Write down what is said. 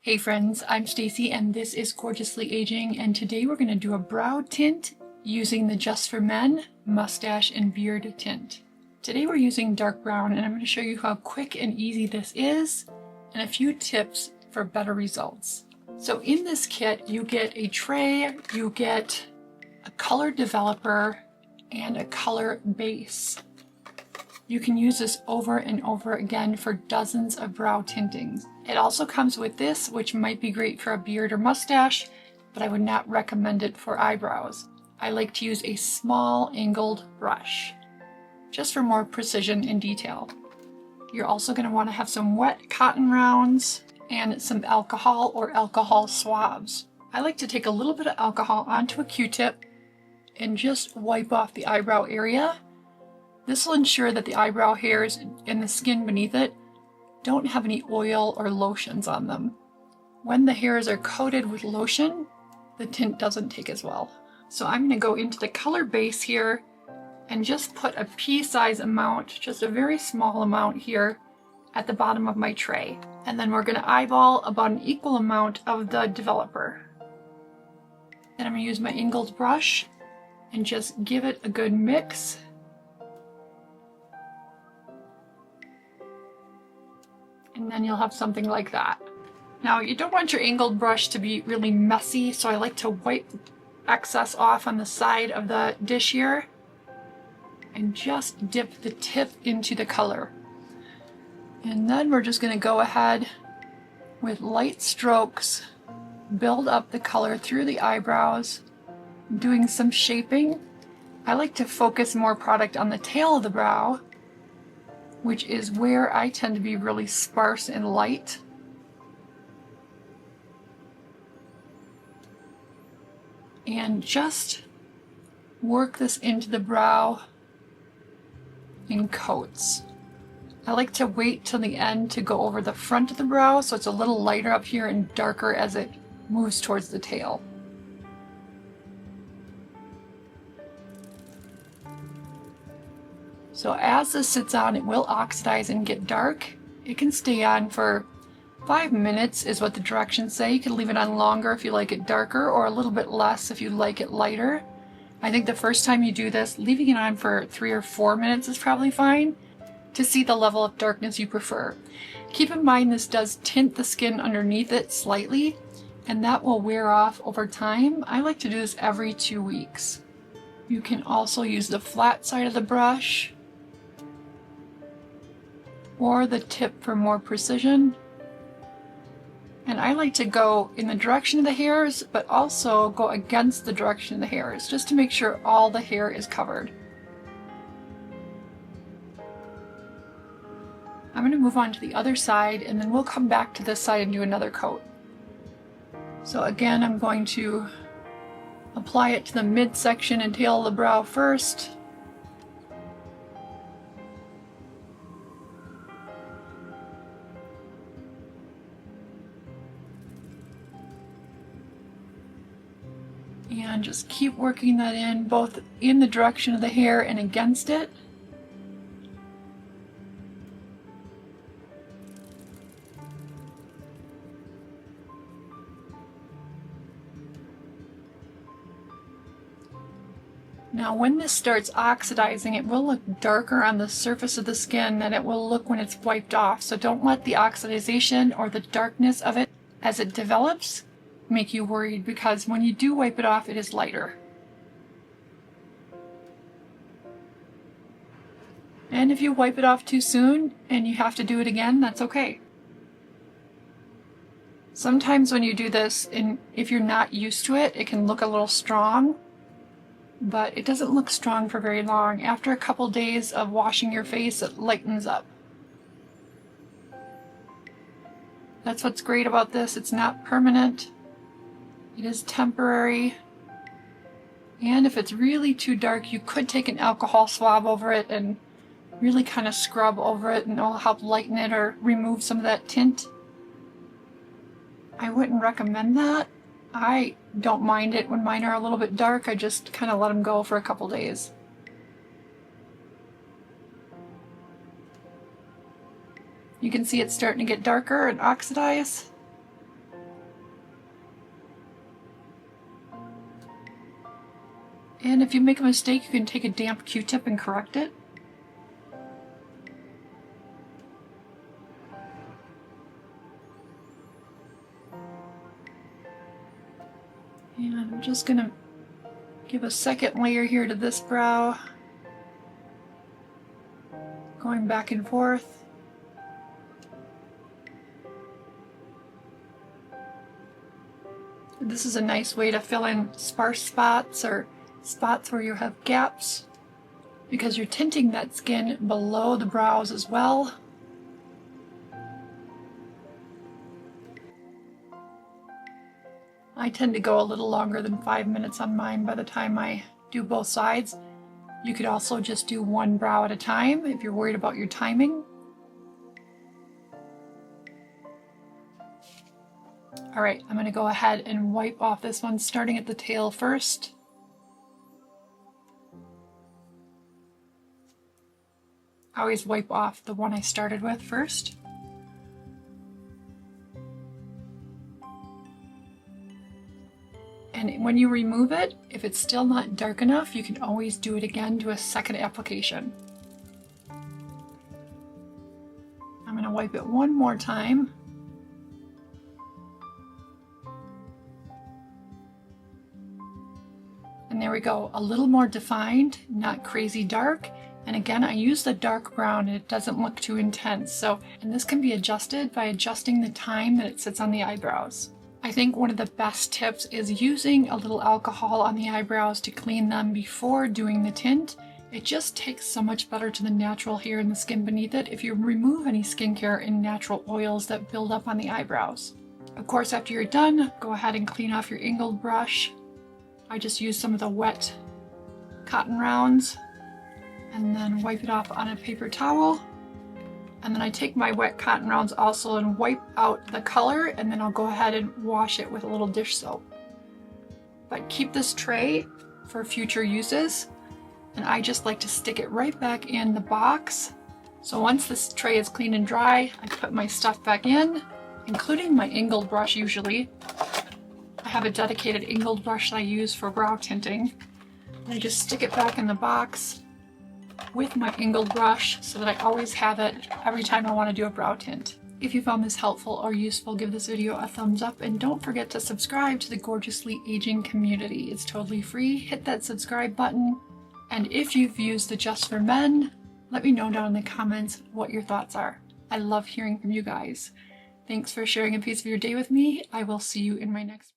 Hey friends, I'm Stacy and this is Gorgeously Aging, and today we're going to do a brow tint using the Just for Men Mustache and Beard Tint. Today we're using dark brown and I'm going to show you how quick and easy this is and a few tips for better results. So in this kit you get a tray, you get a color developer, and a color base. You can use this over and over again for dozens of brow tintings. It also comes with this, which might be great for a beard or mustache, but I would not recommend it for eyebrows. I like to use a small angled brush, just for more precision and detail. You're also going to want to have some wet cotton rounds and some alcohol or alcohol swabs. I like to take a little bit of alcohol onto a Q-tip and just wipe off the eyebrow area. This will ensure that the eyebrow hairs and the skin beneath it don't have any oil or lotions on them. When the hairs are coated with lotion, the tint doesn't take as well. So I'm going to go into the color base here and just put a pea-size amount, just a very small amount here at the bottom of my tray. And then we're going to eyeball about an equal amount of the developer. Then I'm going to use my angled brush and just give it a good mix. And then you'll have something like that. Now you don't want your angled brush to be really messy, so I like to wipe excess off on the side of the dish here and just dip the tip into the color. And then we're just going to go ahead with light strokes, build up the color through the eyebrows, doing some shaping. I like to focus more product on the tail of the brow, which is where I tend to be really sparse and light. And just work this into the brow in coats. I like to wait till the end to go over the front of the brow so it's a little lighter up here and darker as it moves towards the tail. So as this sits on, it will oxidize and get dark. It can stay on for 5 minutes is what the directions say. You can leave it on longer if you like it darker, or a little bit less if you like it lighter. I think the first time you do this, leaving it on for 3 or 4 minutes is probably fine to see the level of darkness you prefer. Keep in mind this does tint the skin underneath it slightly, and that will wear off over time. I like to do this every 2 weeks. You can also use the flat side of the brush or the tip for more precision. And I like to go in the direction of the hairs, but also go against the direction of the hairs, just to make sure all the hair is covered. I'm going to move on to the other side, and then we'll come back to this side and do another coat. So again, I'm going to apply it to the midsection and tail of the brow first. And just keep working that in, both in the direction of the hair and against it. Now when this starts oxidizing, it will look darker on the surface of the skin than it will look when it's wiped off. So don't let the oxidization or the darkness of it as it develops make you worried, because when you do wipe it off, it is lighter. And if you wipe it off too soon and you have to do it again, that's okay. Sometimes when you do this, and if you're not used to it, it can look a little strong, but it doesn't look strong for very long. After a couple days of washing your face, it lightens up. That's what's great about this. It's not permanent. It is temporary. And if it's really too dark, you could take an alcohol swab over it and really kind of scrub over it, and it'll help lighten it or remove some of that tint. I wouldn't recommend that. I don't mind it when mine are a little bit dark. I just kind of let them go for a couple days. You can see it's starting to get darker and oxidize. And if you make a mistake, you can take a damp Q-tip and correct it. And I'm just gonna give a second layer here to this brow. Going back and forth. This is a nice way to fill in sparse spots or spots where you have gaps, because you're tinting that skin below the brows as well. I tend to go a little longer than 5 minutes on mine by the time I do both sides. You could also just do one brow at a time if you're worried about your timing. Alright, I'm going to go ahead and wipe off this one, starting at the tail first. I always wipe off the one I started with first. And when you remove it, if it's still not dark enough, you can always do it again, do a second application. I'm going to wipe it one more time. And there we go, a little more defined, not crazy dark. And again, I use the dark brown and it doesn't look too intense. And this can be adjusted by adjusting the time that it sits on the eyebrows. I think one of the best tips is using a little alcohol on the eyebrows to clean them before doing the tint. It just takes so much better to the natural hair and the skin beneath it if you remove any skincare and natural oils that build up on the eyebrows. Of course, after you're done, go ahead and clean off your angled brush. I just use some of the wet cotton rounds and then wipe it off on a paper towel. And then I take my wet cotton rounds also and wipe out the color, and then I'll go ahead and wash it with a little dish soap. But keep this tray for future uses, and I just like to stick it right back in the box. So once this tray is clean and dry, I put my stuff back in, including my angled brush usually. I have a dedicated angled brush that I use for brow tinting. And I just stick it back in the box with my angled brush so that I always have it every time I want to do a brow tint. If you found this helpful or useful, give this video a thumbs up and don't forget to subscribe to the Gorgeously Aging community. It's totally free. Hit that subscribe button. And if you've used the Just for Men, let me know down in the comments what your thoughts are. I love hearing from you guys. Thanks for sharing a piece of your day with me. I will see you in my next